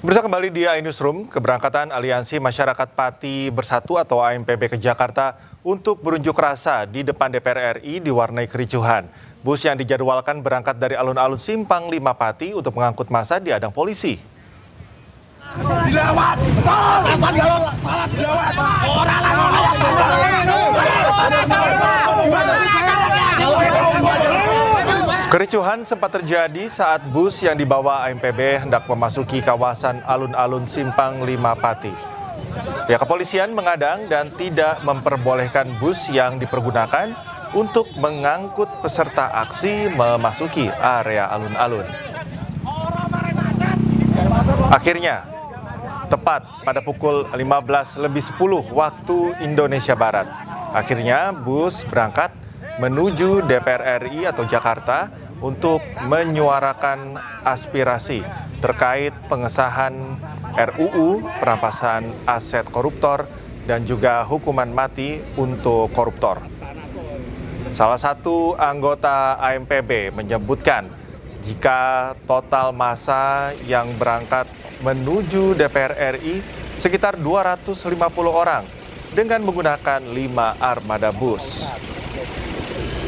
Bersama kembali di iNewsroom, keberangkatan Aliansi Masyarakat Pati Bersatu atau AMPB ke Jakarta untuk berunjuk rasa di depan DPR RI diwarnai kericuhan. Bus yang dijadwalkan berangkat dari alun-alun Simpang 5 Pati untuk mengangkut massa dihadang polisi. Dilewat, salah dilewat. Kericuhan sempat terjadi saat bus yang dibawa AMPB hendak memasuki kawasan alun-alun Simpang 5 Pati. Pihak kepolisian mengadang dan tidak memperbolehkan bus yang dipergunakan untuk mengangkut peserta aksi memasuki area alun-alun. Akhirnya, tepat pada pukul 15:10 waktu Indonesia Barat, akhirnya bus berangkat menuju DPR RI atau Jakarta untuk menyuarakan aspirasi terkait pengesahan RUU perampasan aset koruptor dan juga hukuman mati untuk koruptor. Salah satu anggota AMPB menyebutkan jika total massa yang berangkat menuju DPR RI sekitar 250 orang dengan menggunakan 5 armada bus.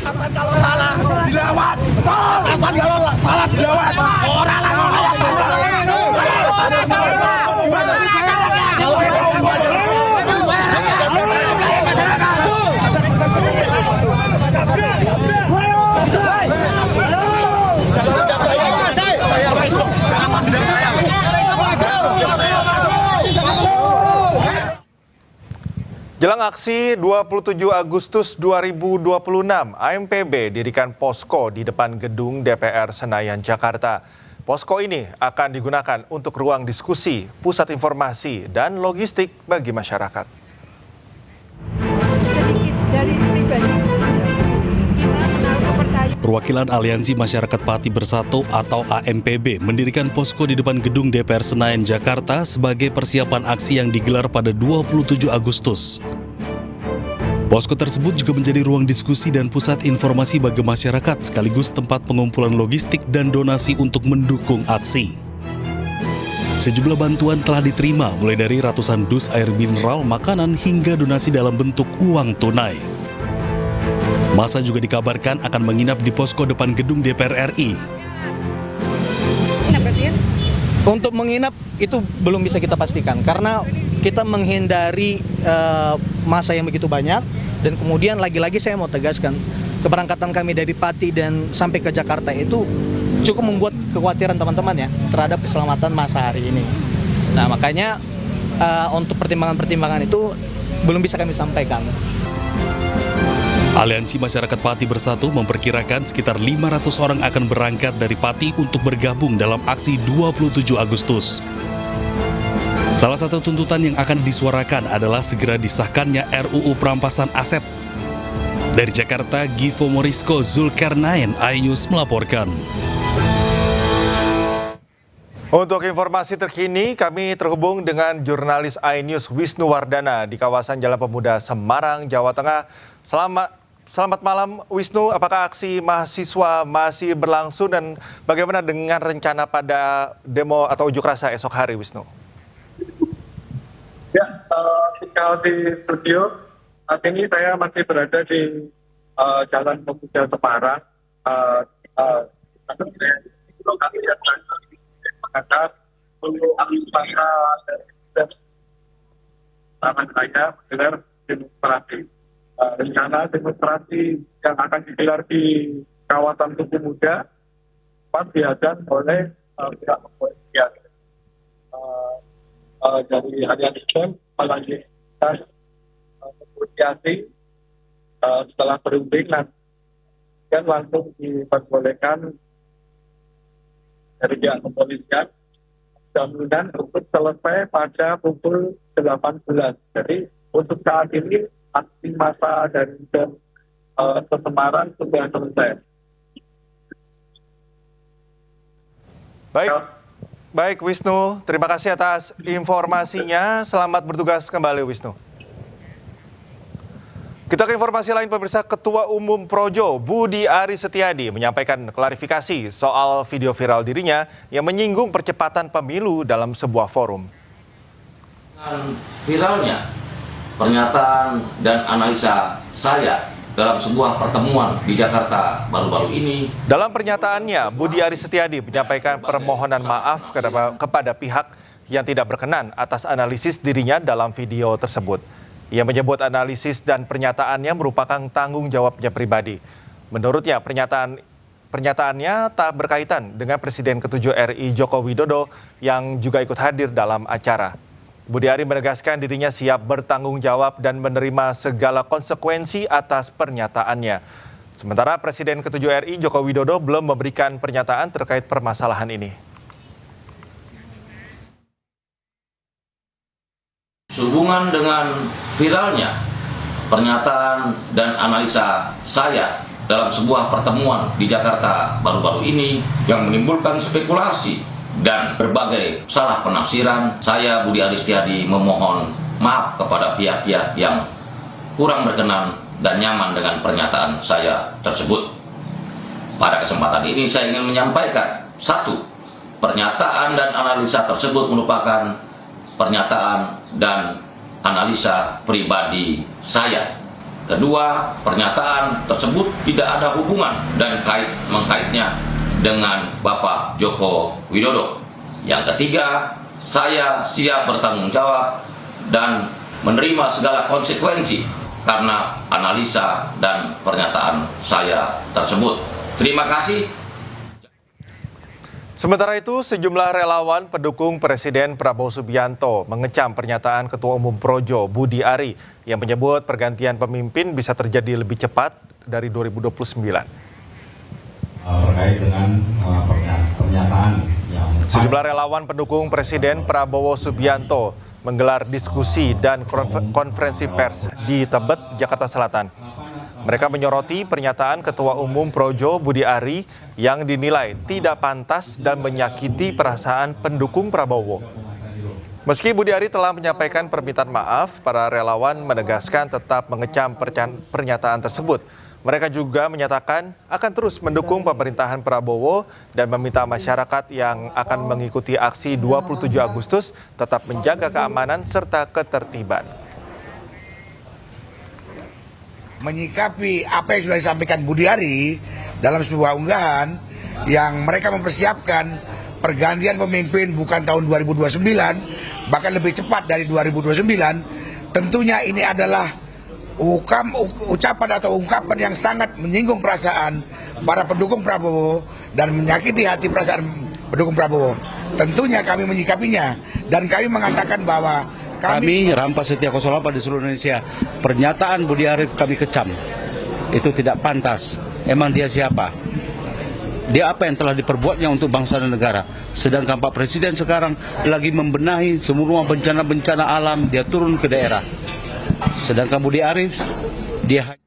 Kalau salah dilewat, kalau salah dilewat. Jelang aksi 27 Agustus 2026, AMPB dirikan posko di depan gedung DPR Senayan, Jakarta. Posko ini akan digunakan untuk ruang diskusi, pusat informasi, dan logistik bagi masyarakat. Perwakilan Aliansi Masyarakat Pati Bersatu atau AMPB mendirikan posko di depan gedung DPR Senayan, Jakarta sebagai persiapan aksi yang digelar pada 27 Agustus. Posko tersebut juga menjadi ruang diskusi dan pusat informasi bagi masyarakat sekaligus tempat pengumpulan logistik dan donasi untuk mendukung aksi. Sejumlah bantuan telah diterima mulai dari ratusan dus air mineral, makanan hingga donasi dalam bentuk uang tunai. Masa juga dikabarkan akan menginap di posko depan gedung DPR RI. Untuk menginap itu belum bisa kita pastikan karena kita menghindari masa yang begitu banyak, dan kemudian lagi-lagi saya mau tegaskan keberangkatan kami dari Pati dan sampai ke Jakarta itu cukup membuat kekhawatiran teman-teman ya terhadap keselamatan masa hari ini. Nah makanya untuk pertimbangan-pertimbangan itu belum bisa kami sampaikan. Aliansi Masyarakat Pati Bersatu memperkirakan sekitar 500 orang akan berangkat dari Pati untuk bergabung dalam aksi 27 Agustus. Salah satu tuntutan yang akan disuarakan adalah segera disahkannya RUU perampasan aset. Dari Jakarta, Givo Morisko Zulkarnain, iNews melaporkan. Untuk informasi terkini, kami terhubung dengan jurnalis iNews Wisnu Wardana di kawasan Jalan Pemuda Semarang, Jawa Tengah. Selamat malam Wisnu, apakah aksi mahasiswa masih berlangsung dan bagaimana dengan rencana pada demo atau unjuk rasa esok hari, Wisnu? Ya, tinggal di studio. Saat ini saya masih berada di Jalan Pemuda Semarang. Lokasi yang mengatas untuk masa dan taman saya menggelar demonstrasi. Rencana demonstrasi yang akan digelar di kawasan Tugu Muda dihadang oleh pihak kepolisian. Dari Aliansi apalagi dan negosiasi setelah berunding dan langsung diperbolehkan dari pihak kepolisian jaminan untuk selesai pada pukul 18. Jadi untuk saat ini aksi massa dari Semarang sudah selesai. Baik Wisnu, terima kasih atas informasinya. Selamat bertugas kembali Wisnu. Kita ke informasi lain pemirsa, Ketua Umum Projo Budi Aris Setiadi menyampaikan klarifikasi soal video viral dirinya yang menyinggung percepatan pemilu dalam sebuah forum. Viralnya pernyataan dan analisa saya dalam sebuah pertemuan di Jakarta baru-baru ini. Dalam pernyataannya, Budi Aris Setiadi menyampaikan permohonan maaf kepada pihak yang tidak berkenan atas analisis dirinya dalam video tersebut. Ia menyebut analisis dan pernyataannya merupakan tanggung jawabnya pribadi. Menurutnya, pernyataannya tak berkaitan dengan Presiden ke-7 RI Joko Widodo yang juga ikut hadir dalam acara. Budi Ari menegaskan dirinya siap bertanggung jawab dan menerima segala konsekuensi atas pernyataannya. Sementara Presiden ke-7 RI Joko Widodo belum memberikan pernyataan terkait permasalahan ini. Sehubungan dengan viralnya pernyataan dan analisa saya dalam sebuah pertemuan di Jakarta baru-baru ini yang menimbulkan spekulasi dan berbagai salah penafsiran, saya Budi Aris Setiadi memohon maaf kepada pihak-pihak yang kurang berkenan dan nyaman dengan pernyataan saya tersebut. Pada kesempatan ini saya ingin menyampaikan, 1. Pernyataan dan analisa tersebut merupakan pernyataan dan analisa pribadi saya. 2. Pernyataan tersebut tidak ada hubungan dan mengkaitnya dengan Bapak Joko Widodo. Yang 3, saya siap bertanggung jawab dan menerima segala konsekuensi karena analisa dan pernyataan saya tersebut. Terima kasih. Sementara itu, sejumlah relawan pendukung Presiden Prabowo Subianto mengecam pernyataan Ketua Umum Projo Budi Ari yang menyebut pergantian pemimpin bisa terjadi lebih cepat dari 2029. Terkait dengan pernyataan yang sejumlah relawan pendukung Presiden Prabowo Subianto menggelar diskusi dan konferensi pers di Tebet, Jakarta Selatan. Mereka menyoroti pernyataan Ketua Umum Projo Budi Ari yang dinilai tidak pantas dan menyakiti perasaan pendukung Prabowo. Meski Budi Ari telah menyampaikan permintaan maaf, para relawan menegaskan tetap mengecam pernyataan tersebut. Mereka juga menyatakan akan terus mendukung pemerintahan Prabowo dan meminta masyarakat yang akan mengikuti aksi 27 Agustus tetap menjaga keamanan serta ketertiban. Menyikapi apa yang sudah disampaikan Budi Ari dalam sebuah unggahan yang mereka mempersiapkan pergantian pemimpin bukan tahun 2029, bahkan lebih cepat dari 2029, tentunya ini adalah ucapan atau ungkapan yang sangat menyinggung perasaan para pendukung Prabowo dan menyakiti hati perasaan pendukung Prabowo. Tentunya kami menyikapinya dan kami mengatakan bahwa kami Rampas Setia 08 di seluruh Indonesia, pernyataan Budi Ari kami kecam. Itu tidak pantas. Emang dia siapa? Dia apa yang telah diperbuatnya untuk bangsa dan negara? Sedangkan Pak Presiden sekarang lagi membenahi semua bencana-bencana alam, dia turun ke daerah. Sedangkan Budi Ari, dia